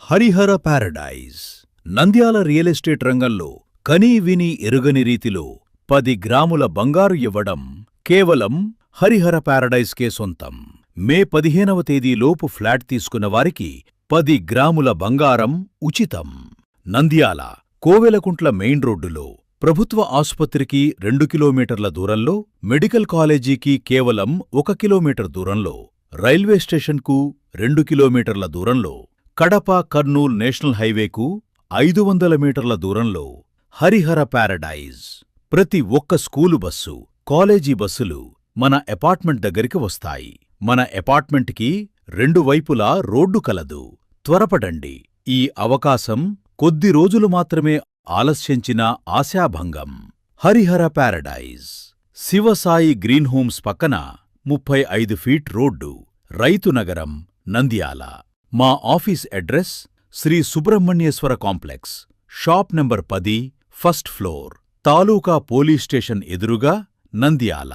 Harihara Paradise Nandyal real estate రంగంలో కనీ విని ఎరుగని రీతిలో 10 గ్రాముల బంగారు ఇవ్వడం కేవలం హరిహర ప్యారడైజ్కే సొంతం. మే 15వ తేదీలోపు ఫ్లాట్ తీసుకున్న వారికి 10 గ్రాముల బంగారం ఉచితం. నంద్యాల కోవెలకుంట్ల మెయిన్ రోడ్డులో, ప్రభుత్వ ఆసుపత్రికి 2 కిలోమీటర్ల దూరంలో, మెడికల్ కాలేజీకి కేవలం 1 కిలోమీటర్ దూరంలో, రైల్వే స్టేషన్కు 2 కిలోమీటర్ల దూరంలో, కడప కర్నూల్ నేషనల్ హైవేకు 500 మీటర్ల దూరంలో హరిహర ప్యారడైజ్. ప్రతి ఒక్క స్కూలు బస్సు, కాలేజీ బస్సులు మన అపార్ట్మెంట్ దగ్గరికి వస్తాయి. మన అపార్ట్మెంట్కి 2 వైపులా రోడ్డు కలదు. త్వరపడండి, ఈ అవకాశం కొద్ది రోజులు మాత్రమే. ఆలస్యంచిన ఆశాభంగం. Harihara paradise Shivasai green homes పక్కన 35 ఫీట్ రోడ్డు, రైతు నగరం, నంద్యాల. మా office address Sri Subrahmanyeswara complex, shop number 10, first floor, taluka police station ఎదురుగా, నంద్యాల.